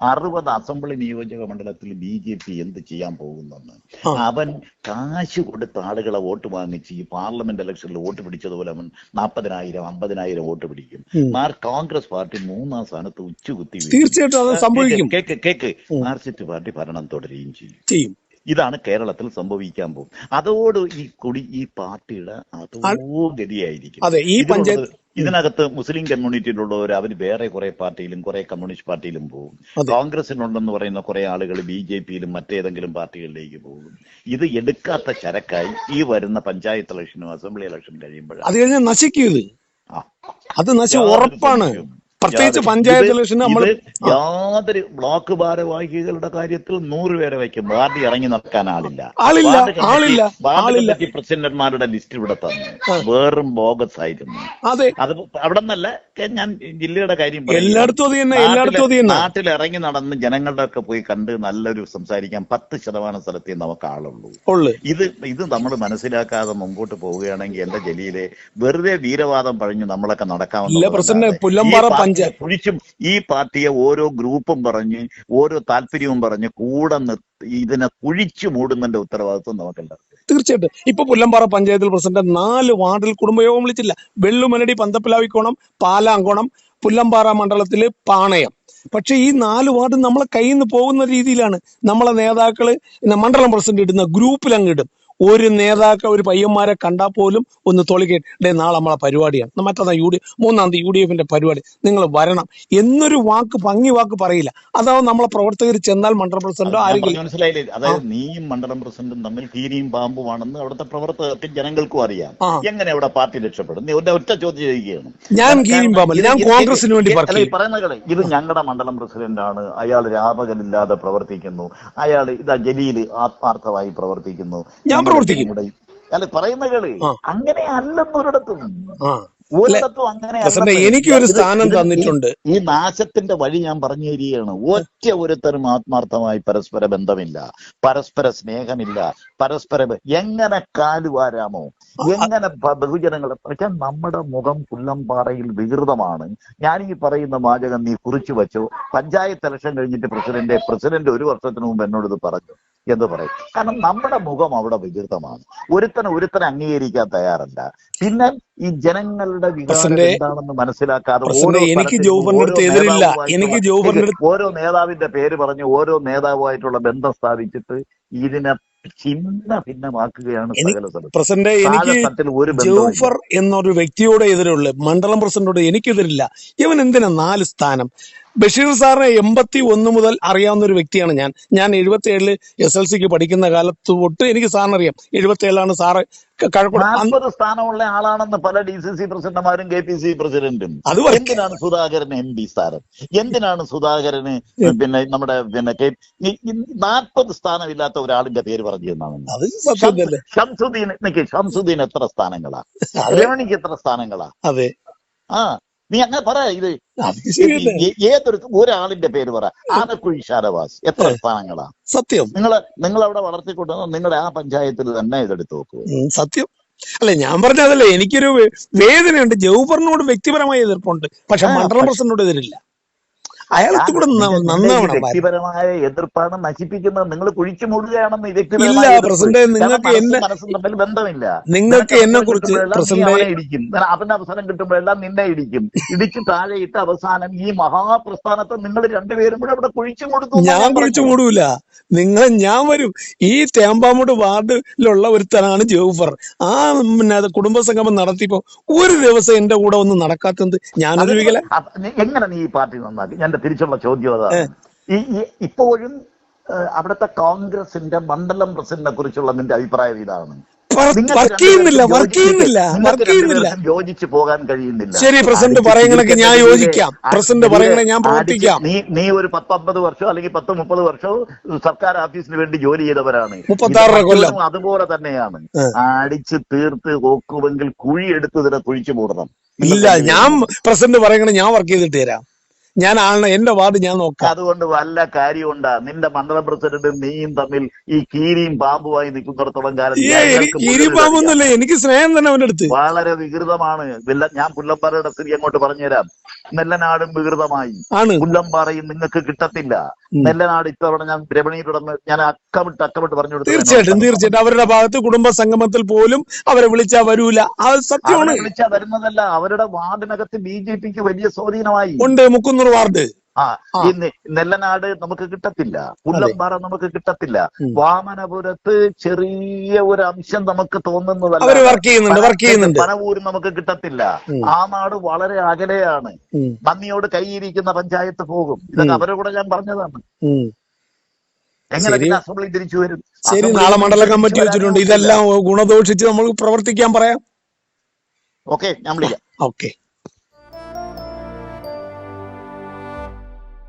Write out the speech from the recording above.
60 assembly നിയോജക മണ്ഡലത്തിൽ BJP എന്ത് ചെയ്യാൻ പോകുന്നെന്ന്. അവൻ കാശ് കൊടുത്ത ആളുകളെ വോട്ട് വാങ്ങിച്ച് ഈ പാർലമെന്റ് ഇലക്ഷനിൽ വോട്ട് പിടിച്ചതുപോലെ അവൻ 40,000 50,000 വോട്ട് പിടിക്കും. കോൺഗ്രസ് പാർട്ടി 3-ാം സ്ഥാനത്ത് ഉച്ചുകുത്തി തീർച്ചയായിട്ടും കേക്ക് മാർക്സിസ്റ്റ് പാർട്ടി ഭരണം തുടരുകയും ചെയ്യും. ഇതാണ് കേരളത്തിൽ സംഭവിക്കാൻ പോകും. അതോട് ഈ പാർട്ടിയുടെ അതോ ഗതിയായിരിക്കും. ഇതിനകത്ത് മുസ്ലിം കമ്മ്യൂണിറ്റിയിലുള്ളവർ അവർ വേറെ കുറെ പാർട്ടിയിലും കുറെ കമ്മ്യൂണിസ്റ്റ് പാർട്ടിയിലും പോകും. കോൺഗ്രസിനുണ്ടെന്ന് പറയുന്ന കുറെ ആളുകൾ BJPയിലും മറ്റേതെങ്കിലും പാർട്ടികളിലേക്ക് പോകും. ഇത് എടുക്കാത്ത ചരക്കായി ഈ വരുന്ന പഞ്ചായത്ത് ഇലക്ഷനും അസംബ്ലി ഇലക്ഷനും കഴിയുമ്പോഴാണ് അത് കഴിഞ്ഞാൽ നശിക്കുന്നത്. അത് ഉറപ്പാണ്. പ്രത്യേകിച്ച് പഞ്ചായത്ത് ഇലക്ഷൻ നമ്മൾ യാതൊരു ബ്ലോക്ക് ഭാരവാഹികളുടെ കാര്യത്തിൽ 100 പേരെ വയ്ക്കും. വാർഡ് ഇറങ്ങി നടക്കാൻ ആളില്ല. പ്രസിഡന്റുമാരുടെ ലിസ്റ്റ് ഇവിടെ തന്നു. വേറും ബോഗസ് ആയിരുന്നു. അത് അവിടെ നിന്നല്ല, ഞാൻ ജില്ലയുടെ കാര്യം നാട്ടിൽ ഇറങ്ങി നടന്ന് ജനങ്ങളുടെ ഒക്കെ പോയി കണ്ട് നല്ലൊരു സംസാരിക്കാൻ 10% സ്ഥലത്തേ നമുക്ക് ആളുള്ളൂ. ഇത് നമ്മൾ മനസ്സിലാക്കാതെ മുമ്പോട്ട് പോവുകയാണെങ്കിൽ എന്റെ ജലീലെ വെറുതെ വീരവാദം പഴഞ്ഞ് നമ്മളൊക്കെ നടക്കാവുന്ന കുഴിച്ചും ഈ പാർട്ടിയെ ഓരോ ഗ്രൂപ്പും പറഞ്ഞ് ഓരോ താല്പര്യവും പറഞ്ഞ് കൂടെ ഇതിനെ കുഴിച്ചു മൂടുന്നതിന്റെ ഉത്തരവാദിത്വം നമുക്കുണ്ട്. തീർച്ചയായിട്ടും. ഇപ്പൊ പുല്ലമ്പാറ പഞ്ചായത്തിൽ പ്രസിഡന്റ് 4 വാർഡിൽ കുടുംബയോഗം വിളിച്ചില്ല. വെള്ളുമനടി, പന്തപ്പിലാവിക്കോണം, പാലാങ്കോണം, പുല്ലമ്പാറ മണ്ഡലത്തില് പാണയം. പക്ഷെ ഈ 4 വാർഡ് നമ്മളെ കയ്യിൽ നിന്ന് പോകുന്ന രീതിയിലാണ്. നമ്മളെ നേതാക്കള് മണ്ഡലം പ്രസിഡന്റ് ഇടുന്ന ഗ്രൂപ്പിൽ അങ്ങിടും. ഒരു നേതാക്കൾ ഒരു പയ്യന്മാരെ കണ്ടാൽ പോലും ഒന്ന് തൊളിക്കേ, നാളെ നമ്മളെ പരിപാടിയാണ്, മറ്റന്നാ 3-ാം തീയതി UDFന്റെ പരിപാടി, നിങ്ങൾ വരണം എന്നൊരു ഭംഗി വാക്ക് പറയില്ല. അതാവും നമ്മളെ പ്രവർത്തകർ ചെന്നാൽ മണ്ഡലം പ്രസിഡന്റോ ആരെങ്കിലും മനസ്സിലായില്ലേ? അതായത് നീയും മണ്ഡലം പ്രസിഡന്റും തമ്മിൽ കീരിയും പാമ്പുമാണെന്ന് അവിടുത്തെ പ്രവർത്തകർക്ക് ജനങ്ങൾക്കും അറിയാം. എങ്ങനെ അവിടെ പാർട്ടി രക്ഷപ്പെടും? ഒറ്റ ചോദ്യം ചെയ്യുകയാണ്. ഞാൻ കീരിയും പാമ്പല്ല, ഞാൻ കോൺഗ്രസിന് വേണ്ടി പറയുന്നത്. ഇത് ഞങ്ങളുടെ മണ്ഡലം പ്രസിഡന്റാണ്, അയാൾ രാപകലില്ലാതെ പ്രവർത്തിക്കുന്നു, അയാൾ ജലീൽ ആത്മാർത്ഥമായി പ്രവർത്തിക്കുന്നു, അല്ല പറയുന്നകള് അങ്ങനെ അല്ലെന്നൊരിടത്തും എനിക്കൊരു സ്ഥാനം തന്നിട്ടുണ്ട്. ഈ നാശത്തിന്റെ വഴി ഞാൻ പറഞ്ഞു തരികയാണ്. ഒറ്റ ഒരുത്തരും ആത്മാർത്ഥമായി പരസ്പര ബന്ധമില്ല, പരസ്പര സ്നേഹമില്ല, എങ്ങനെ കാലുവാരാമോ, എങ്ങനെ ബഹുജനങ്ങളെ. പക്ഷെ നമ്മുടെ മുഖം പുല്ലമ്പാറയിൽ വികൃതമാണ്. ഞാൻ ഈ പറയുന്ന വാചകം നീ കുറിച്ചു വെച്ചോ. പഞ്ചായത്ത് ഇലക്ഷൻ കഴിഞ്ഞിട്ട് പ്രസിഡന്റ് 1 വർഷത്തിന് മുമ്പ് എന്നോട് ഇത് പറഞ്ഞു എന്ന് പറയും. കാരണം നമ്മുടെ മുഖം അവിടെ വികൃതമാണ്. ഒരുത്തനെ അംഗീകരിക്കാൻ തയ്യാറല്ല. പിന്നെ ഈ ജനങ്ങളുടെ വികാരം എന്താണെന്ന് മനസ്സിലാക്കാതെ ഓരോ നേതാവിന്റെ പേര് പറഞ്ഞ് ഓരോ നേതാവുമായിട്ടുള്ള ബന്ധം സ്ഥാപിച്ചിട്ട് ഇതിനെ ഭിന്നമാക്കുകയാണ്. പ്രസിഡന്റ്, എനിക്ക് ജൗഫർ എന്നൊരു വ്യക്തിയോട് എതിരുള്ള മണ്ഡലം പ്രസിഡന്റോട് എനിക്കെതിരില്ല. ഇവൻ എന്തിനാ 4 സ്ഥാനം? ബഷീർ സാറിനെ 81 മുതൽ അറിയാവുന്ന ഒരു വ്യക്തിയാണ് ഞാൻ. 77 SLCക്ക് പഠിക്കുന്ന കാലത്ത് തൊട്ട് എനിക്ക് സാറിന് അറിയാം. 77 സാറ് 40 സ്ഥാനമുള്ള ആളാണെന്ന് പല DCC പ്രസിഡന്റുമാരും KPCC പ്രസിഡന്റും. എന്തിനാണ് സുധാകരന് MP സ്ഥാനം? എന്തിനാണ് സുധാകരന് നമ്മുടെ 40 സ്ഥാനമില്ലാത്ത ഒരാളിന്റെ പേര് പറഞ്ഞു തന്നാണ്? ഷംസുദ്ദീൻ എത്ര സ്ഥാനങ്ങളാ? രമണിക്ക് എത്ര സ്ഥാനങ്ങളാ? അതെ, നീ അങ്ങനെ പറ. ഇത് ഒരാളിന്റെ പേര് പറ. ആനക്കുഴി ഷാനവാസ് എത്ര സ്ഥാനങ്ങളാ? സത്യം. നിങ്ങൾ അവിടെ വളർത്തിക്കൊണ്ടുവന്ന നിങ്ങളുടെ ആ പഞ്ചായത്തിൽ തന്നെ ഇതെടുത്ത് നോക്കുക. സത്യം. അല്ല, ഞാൻ പറഞ്ഞതല്ലേ, എനിക്കൊരു വേദനയുണ്ട്. ജൗഫറിനോട് വ്യക്തിപരമായ എതിർപ്പുണ്ട്, പക്ഷെ മണ്ഡലം പ്രസിഡന്റിനോട് എതിരില്ല. അയാൾക്ക് കൂടെ നന്നാവണം. വ്യക്തിപരമായ എതിർപ്പാണ് നശിപ്പിക്കുന്നത്. നിങ്ങൾ കുഴിച്ചു മൂടുകയാണെന്ന്. ഇല്ല പ്രസിഡന്റ്, നിങ്ങൾക്ക് ബന്ധമില്ല. നിങ്ങൾക്ക് എന്നെ കുറിച്ച് ഇടിക്കും. അവന്റെ അവസരം കിട്ടുമ്പോഴെല്ലാം നിന്നെ ഇടിച്ച് താഴെയിട്ട് അവസാനം ഈ മഹാപ്രസ്ഥാനത്തെ നിങ്ങൾ രണ്ടുപേരും കൂടെ അവിടെ കുഴിച്ചു കൊടുത്തു. ഞാൻ കുഴിച്ചു മൂടൂല. ഞാൻ വരും. ഈ തേമ്പാമൂട് വാർഡിലുള്ള ഒരുത്തനാണ് ജൗഫർ. ആ കുടുംബസംഗമം നടത്തിയപ്പോ ഒരു ദിവസം എന്റെ കൂടെ ഒന്നും നടക്കാത്തത് ഞാനൊരു എങ്ങനെ നീ ഈ പാർട്ടി നന്നാക്കി? എന്റെ തിരിച്ചുള്ള ചോദ്യം അതാണ്. ഇപ്പോഴും അവിടുത്തെ കോൺഗ്രസിന്റെ മണ്ഡലം പ്രസിഡന്റിനെ കുറിച്ചുള്ള നിന്റെ അഭിപ്രായം ഇതാണ്? യോജിച്ചു പോകാൻ കഴിയുന്നില്ല. ശരി, പ്രസിഡന്റ് പറയുകയാണെങ്കിൽ ഞാൻ യോജിക്കാം. പ്രസിഡന്റ് പറയുകയാണെങ്കിൽ ഞാൻ പ്രവർത്തിക്കാം. നീ ഒരു 10-50 വർഷമോ അല്ലെങ്കിൽ 10-30 വർഷമോ സർക്കാർ ഓഫീസിന് വേണ്ടി ജോലി ചെയ്തവരാണ്. 36 കൊല്ലം. അതുപോലെ തന്നെയാണ്. അടിച്ച് തീർത്ത് നോക്കുമെങ്കിൽ കുഴി എടുത്ത് ഇതിനെ കുഴിച്ചു മൂടണം. ഇല്ല, ഞാൻ പ്രസിഡന്റ് പറയുകയാണെങ്കിൽ ഞാൻ വർക്ക് ചെയ്തിട്ട് തരാം. എന്റെ വാർഡ് ഞാൻ നോക്കാം. അതുകൊണ്ട് വല്ല കാര്യമുണ്ടാ? നിന്റെ മണ്ഡലം പ്രസിഡന്റും നീയും തമ്മിൽ ഈ കീരിയും പാമ്പുമായി നിൽക്കുന്നിടത്തോളം കാലം പാമ്പൊന്നുമില്ല, എനിക്ക് സ്നേഹം തന്നെ അവന്റെ അടുത്ത്. വളരെ വികൃതമാണ്. ഞാൻ പുല്ലമ്പാറയുടെ സ്ഥിതി അങ്ങോട്ട് പറഞ്ഞുതരാം. നെല്ലനാടും വികൃതമായി, പുല്ലമ്പാറയും നിങ്ങൾക്ക് കിട്ടത്തില്ല. നെല്ലനാട് ഇത്തവണ ഞാൻ ബ്രഹ്മണിയിലൂടെ ഞാൻ അക്കമിട്ട് പറഞ്ഞു കൊടുത്തു. തീർച്ചയായിട്ടും അവരുടെ ഭാഗത്ത് കുടുംബ സംഗമത്തിൽ പോലും അവരെ വിളിച്ചാ വരൂല. സത്യമാണ്. വിളിച്ചാ വരുന്നതല്ല, അവരുടെ വാർഡിനകത്ത് BJPക്ക് വലിയ സ്വാധീനമായി ഉണ്ട്. മുക്കുന്നൂർ വാർഡ് ഈ നെല്ലനാട് നമുക്ക് കിട്ടത്തില്ല, പുല്ലമ്പാറ നമുക്ക് കിട്ടത്തില്ല, വാമനപുരത്ത് ചെറിയ ഒരു അംശം നമുക്ക് തോന്നുന്നതല്ല, പനവൂര് നമുക്ക് കിട്ടത്തില്ല. ആ നാട് വളരെ അകലെയാണ്. നന്ദിയോട് കൈയിരിക്കുന്ന പഞ്ചായത്ത് പോകും. ഇതൊക്കെ അവരുടെ കൂടെ ഞാൻ പറഞ്ഞതാണ്. എങ്ങനെ അസംബ്ലി തിരിച്ചു വരും? ശരി, നാളെ മണ്ഡല കമ്മിറ്റി വെച്ചിട്ടുണ്ട്. ഇതെല്ലാം ഗുണദോഷിച്ച് നമ്മൾ പ്രവർത്തിക്കാൻ പറയാം. ഓക്കെ, ഞാൻ വിളിക്കാം. ഓക്കെ.